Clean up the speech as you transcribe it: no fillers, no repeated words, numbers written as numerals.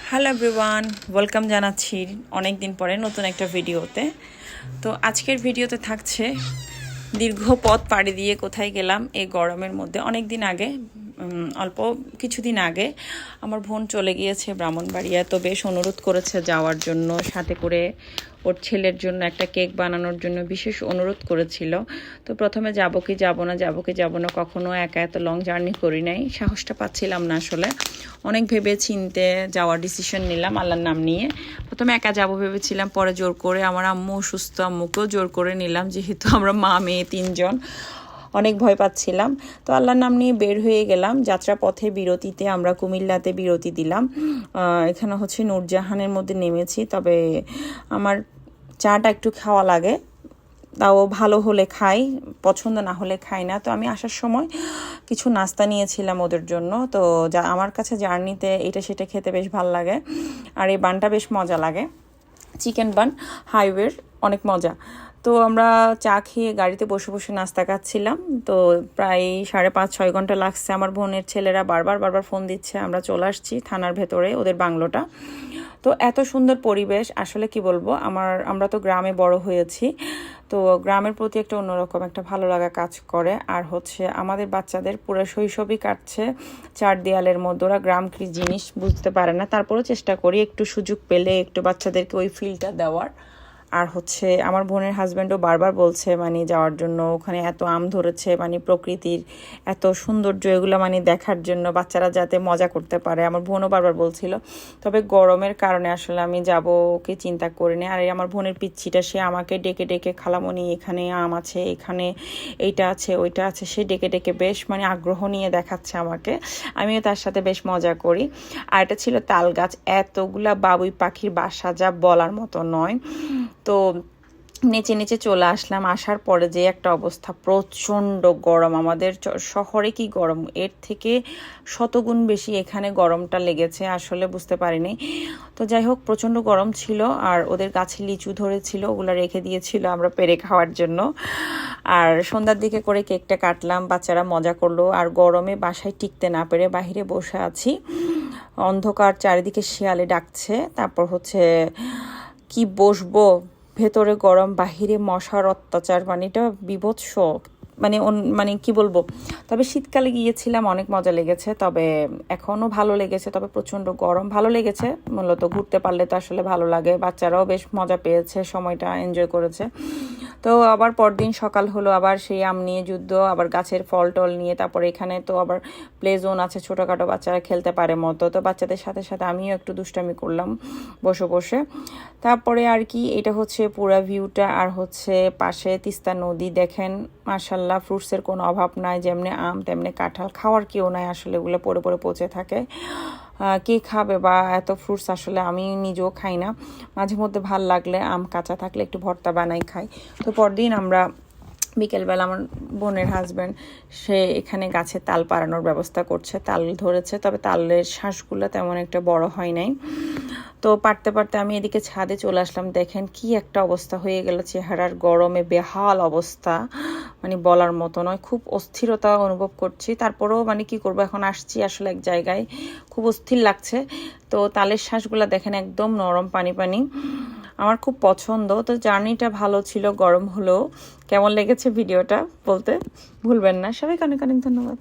Hello everyone, welcome জানাচ্ছি অনেক দিন পরে নতুন একটা ভিডিওতে। তো আজকের ভিডিওতে থাকছে দীর্ঘ পথ পাড়ি দিয়ে কোথায় গেলাম এই গরমের মধ্যে। অনেক দিন আগে, অল্প কিছুদিন আগে আমার বোন চলে গিয়েছে ব্রাহ্মণবাড়িয়া। তো বেশ অনুরোধ করেছে যাওয়ার জন্য, সাথে করে ওর ছেলের জন্য একটা কেক বানানোর জন্য বিশেষ অনুরোধ করেছিল। তো প্রথমে যাবো কি যাব না, কখনো একা এত লং জার্নি করি নাই, সাহসটা পাচ্ছিলাম না আসলে। অনেক ভেবে চিনতে যাওয়ার ডিসিশন নিলাম আল্লাহর নাম নিয়ে। প্রথমে একা যাবো ভেবেছিলাম, পরে জোর করে আমার আম্মু অসুস্থ, আম্মুকেও জোর করে নিলাম, যেহেতু আমরা মা মেয়ে তিনজন, অনেক ভয় পাচ্ছিলাম। তো আল্লাহর নাম নিয়ে বের হয়ে গেলাম। যাত্রা পথে বিরতিতে আমরা কুমিল্লাতে বিরতি দিলাম। এখানে হচ্ছে নূরজাহানের মধ্যে নেমেছি। তবে আমার চাটা একটু খাওয়া লাগে, তাও ভালো হলে খাই, পছন্দ না হলে খাই না। তো আমি আসার সময় কিছু নাস্তা নিয়েছিলাম ওদের জন্য। তো যা আমার কাছে জার্নিতে এটা সেটা খেতে বেশ ভালো লাগে। আর এই বানটা বেশ মজা লাগে, চিকেন বান, হাইওয়ের, অনেক মজা। তো আমরা চা খেয়ে গাড়িতে বসে বসে নাস্তা খাচ্ছিলাম। তো প্রায় 5.5-6 ঘন্টা লাগছে। আমার বোনের ছেলেরা বারবার ফোন দিচ্ছে। আমরা চলে আসছি থানার ভেতরে, ওদের বাংলোটা। তো এত সুন্দর পরিবেশ, আসলে কি বলবো, আমরা তো গ্রামে বড় হয়েছি। তো গ্রামের প্রতি একটা অন্যরকম একটা ভালো লাগা কাজ করে। আর হচ্ছে আমাদের বাচ্চাদের পুরো শৈশবই কাটছে চার দেয়ালের মধ্যে। ওরা গ্রাম কি জিনিস বুঝতে পারে না, তারপরেও চেষ্টা করি একটু সুযোগ পেলে একটু বাচ্চাদেরকে ওই ফিলটা দেওয়ার। আর হচ্ছে আমার বোনের হাজব্যান্ডও বারবার বলছে মানে যাওয়ার জন্য, ওখানে এত আম ধরেছে, মানে প্রকৃতির এত সৌন্দর্য, এগুলো মানে দেখার জন্য বাচ্চারা যাতে মজা করতে পারে। আমার বোনও বারবার বলছিল। তবে গরমের কারণে আসলে আমি যাব ওকে চিন্তা করিনি। আর আমার বোনের পিচ্ছিটা, সে আমাকে ডেকে ডেকে, খালামণি এখানে আম আছে, এখানে এইটা আছে, ওইটা আছে, সে ডেকে ডেকে বেশ মানে আগ্রহ নিয়ে দেখাচ্ছে আমাকে। আমিও তার সাথে বেশ মজা করি। আর এটা ছিল তাল গাছ, এতগুলা বাবুই পাখির বাসা যা বলার মতো নয়। তো নিচে নিচে চলে আসলাম। আসার পরে যে একটা অবস্থা, প্রচণ্ড গরম। আমাদের শহরে কি গরম, এর থেকে শতগুণ বেশি এখানে গরমটা লেগেছে, আসলে বুঝতে পারিনি। তো যাই হোক, প্রচণ্ড গরম ছিল। আর ওদের গাছে লিচু ধরেছিল, ওগুলো রেখে দিয়েছিল আমরা পেরে খাওয়ার জন্য। আর সন্ধ্যার দিকে করে কেকটা কাটলাম, বাচ্চারা মজা করলো। আর গরমে বাসায় টিকতে না পেরে বাহিরে বসে আছি, অন্ধকার, চারিদিকে শিয়ালে ডাকছে। তারপর হচ্ছে কি বসবো, ভেতরে গরম, বাহিরে মশার অত্যাচার, মানে এটা বিভৎস। মানে কি বলবো। তবে শীতকালে গিয়েছিলাম, অনেক মজা লেগেছে। তবে এখনও ভালো লেগেছে, তবে প্রচণ্ড গরম। ভালো লেগেছে, মূলত ঘুরতে পারলে তো আসলে ভালো লাগে। বাচ্চারাও বেশ মজা পেয়েছে, সময়টা এনজয় করেছে। তো আবার পরদিন সকাল হলো, আবার সেই আম নিয়ে যুদ্ধ, আবার গাছের ফল টল নিয়ে। তারপরে এখানে তো আবার প্লে জোন আছে, ছোটোখাটো বাচ্চারা খেলতে পারে মতো। তো বাচ্চাদের সাথে সাথে আমিও একটু দুষ্টামি করলাম বসে বসে। তারপরে আর কি, এটা হচ্ছে পুরা ভিউটা। আর হচ্ছে পাশে তিস্তা নদী, দেখেন মাশাল্লাহ, ফ্রুটসের কোনো অভাব নাই, যেমনি আম তেমনি কাঁঠাল। খাওয়ার কেউ নাই আসলে, এগুলো পড়ে পড়ে পচে থাকে। কে খাবে বা এত ফ্রুটস, আসলে আমি নিজেও খাই না। মাঝে মধ্যে ভাল লাগলে আম কাঁচা থাকলে একটু ভর্তা বানাই খাই। তো পরদিন আমরা বিকেলবেলা, আমার বোনের হাজব্যান্ড সে এখানে গাছে তাল পাড়ানোর ব্যবস্থা করছে, তাল ধরেছে। তবে তালের শ্বাসগুলো তেমন একটা বড় হয় নাই। তো পারতে পারতে আমি এদিকে ছাদে চলে আসলাম। দেখেন কি একটা অবস্থা হয়ে গেল, চেহারার গরমে বেহাল অবস্থা, মানে বলার মতো নয়। খুব অস্থিরতা অনুভব করছি। তারপরেও মানে কি করবো, এখন আসছি আসলে এক জায়গায়, খুব অস্থির লাগছে। তো তালের শ্বাসগুলো দেখেন একদম নরম, পানি পানি, আমার খুব পছন্দ। তো জার্নিটা ভালো ছিল, গরম হলেও। কেমন লেগেছে ভিডিওটা বলতে ভুলবেন না। সবাইকে অনেক অনেক ধন্যবাদ।